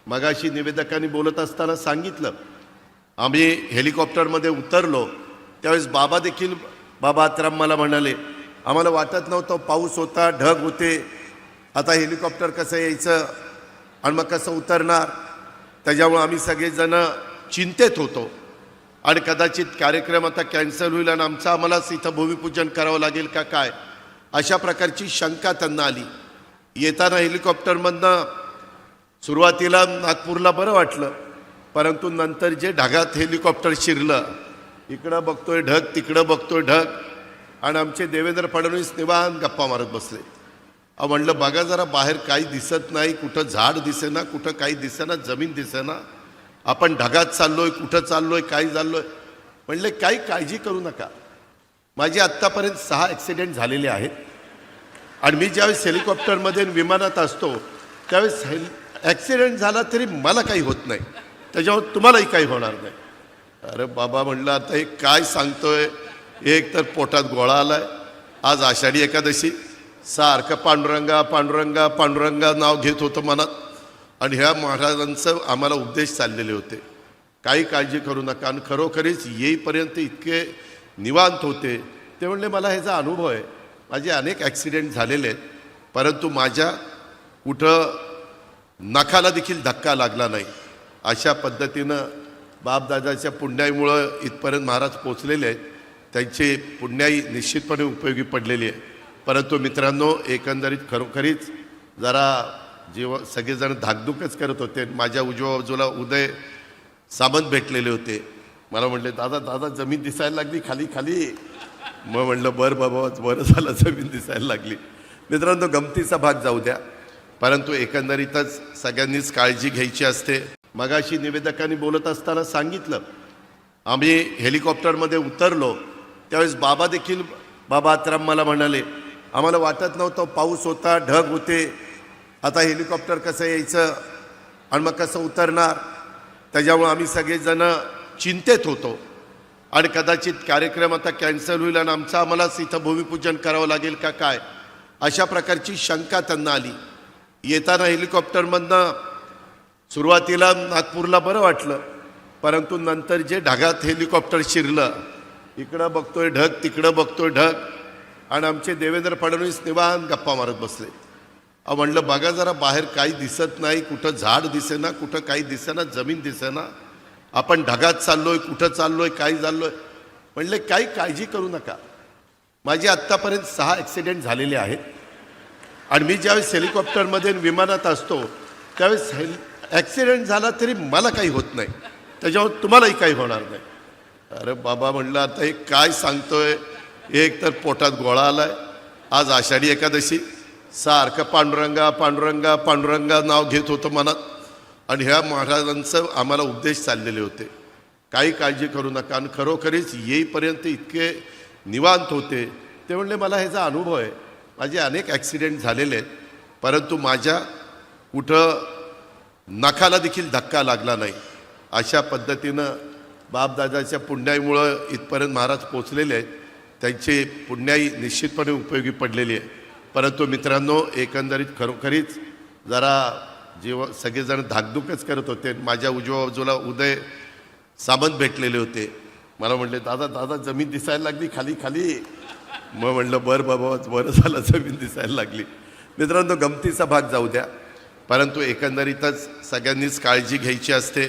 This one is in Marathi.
मगाशी निवेदकांनी बोलत असताना सांगितलं, आम्ही हेलिकॉप्टरमध्ये उतरलो त्यावेळेस बाबा देखील बाबा आत्राम मला म्हणाले, आम्हाला वाटत नव्हतं, पाऊस होता, ढग होते, आता हेलिकॉप्टर कसं यायचं आणि मग कसं उतरणार, त्याच्यामुळे आम्ही सगळेजण चिंतेत होतो आणि कदाचित कार्यक्रम आता कॅन्सल होईल आणि आम्हालाच इथं भूमिपूजन करावं लागेल का काय, अशा प्रकारची शंका त्यांना आली. येताना हेलिकॉप्टरमधनं सुरुवातीला नागपूरला बरं वाटलं, परंतु नंतर जे ढगात हेलिकॉप्टर शिरलं, इकडं बघतोय ढग, तिकडं बघतोय ढग, आणि आमचे देवेंद्र फडणवीस निवांत गप्पा मारत बसले. म्हणलं बघा जरा बाहेर काही दिसत नाही, कुठं झाड दिसेना, कुठं काही दिसेना, जमीन दिसेना, आपण ढगात चाललोय, कुठं चाललोय, काय चाललोय. म्हणले काही काळजी करू नका. माझे आत्तापर्यंत 6 ॲक्सिडेंट झालेले आहेत आणि मी ज्यावेळेस हेलिकॉप्टरमध्ये विमानात असतो त्यावेळेस ॲक्सिडेंट झाला तरी मला काही होत नाही, त्याच्यावर तुम्हालाही काही होणार नाही. अरे बाबा म्हणलं आता हे काय सांगतोय, एक तर पोटात गोळा आलाय, आज आषाढी एकादशी, सारखं पांडुरंगा पांडुरंगा पांडुरंगा नाव घेत होतं मनात, आणि ह्या महाराजांचं आम्हाला उपदेश चाललेले होते, काही काळजी करू नका. आणि खरोखरीच येईपर्यंत इतके निवांत होते. ते म्हणले मला ह्याचा अनुभव आहे, माझे अनेक ॲक्सिडेंट झालेले आहेत, परंतु माझ्या कुठं नखाला देखील धक्का लागला नाही. अशा पद्धतीनं बापदादाच्या पुण्याईमुळं इथपर्यंत महाराज पोचलेले आहेत. त्यांची पुण्याई निश्चितपणे उपयोगी पडलेली आहे. परंतु मित्रांनो, एकंदरीत खरोखरीच जरा सगळेजण धाकधूकच करत होते. माझ्या उजव्या बाजूला उदय सामंत भेटलेले होते. मला म्हणले दादा दादा जमीन दिसायला लागली खाली खाली. मग म्हणलं बरं बाबा, बरं झालं जमीन दिसायला लागली. मित्रांनो, गमतीचा भाग जाऊ द्या, परंतु एकंदरीतच सगळ्यांनीच काळजी घ्यायची असते. मगाशी निवेदकांनी बोलत असताना सांगितलं, आम्ही हेलिकॉप्टरमध्ये उतरलो त्यावेळेस बाबा देखील बाबा आत्राम मला म्हणाले, आम्हाला वाटत नव्हतं, पाऊस होता, ढग होते, आता हेलिकॉप्टर कसं यायचं आणि मग कसं उतरणार, त्याच्यामुळे आम्ही सगळेजण चिंतेत होतो आणि कदाचित कार्यक्रम आता कॅन्सल होईल आणि आम्हालाच इथं भूमिपूजन करावं लागेल का काय, अशा प्रकारची शंका त्यांना आली. येताना हेलिकॉप्टरमधनं सुरुवातीला नागपूरला बरं वाटलं, परंतु नंतर जे ढगात हेलिकॉप्टर शिरलं, इकडं बघतोय ढग, तिकडं बघतोय ढग, आणि आमचे देवेंद्र फडणवीस निवांत गप्पा मारत बसले. म्हणलं बघा जरा बाहेर काही दिसत नाही, कुठं झाड दिसेना, कुठं काही दिसेना, जमीन दिसेना, आपण ढगात चाललोय, कुठं चाललोय, काय चाललोय. म्हणले काही काळजी करू नका. माझे आत्तापर्यंत 6 ॲक्सिडेंट झालेले आहेत आणि मी ज्यावेळेस हेलिकॉप्टरमध्ये विमानात असतो त्यावेळेस ॲक्सिडेंट झाला तरी मला काही होत नाही, त्याच्यावर तुम्हालाही काही होणार नाही. अरे बाबा म्हणलं आता हे काय सांगतोय, एक तर पोटात गोळा आलाय, आज आषाढी एकादशी, सारखं पांडुरंगा पांडुरंगा पांडुरंगा नाव घेत होतं मनात, आणि ह्या महाराजांचं आम्हाला उपदेश चाललेले होते, काही काळजी करू नका. आणि खरोखरीच येईपर्यंत इतके निवांत होते. ते म्हणले मला ह्याचा अनुभव आहे, माझे अनेक ॲक्सिडेंट झालेले आहेत, परंतु माझ्या कुठं नखाला देखील धक्का लागला नाही. अशा पद्धतीनं बापदादाच्या पुण्याईमुळं इथपर्यंत महाराज पोचलेले आहेत. त्यांची पुण्याई निश्चितपणे उपयोगी पडलेली आहे. परंतु मित्रांनो, एकंदरीत खरोखरीच जरा सगळेजण धाकधूकच करत होते. माझ्या उजव्या बाजूला उदय सामंत भेटलेले होते. मला म्हणले दादा दादा जमीन दिसायला लागली खाली खाली. मग म्हणलं बरं बाबा, बरं झालं जमीन दिसायला लागली. मित्रांनो, गमतीचा भाग जाऊ द्या, परंतु एकंदरीतच सगळ्यांनीच काळजी घ्यायची असते.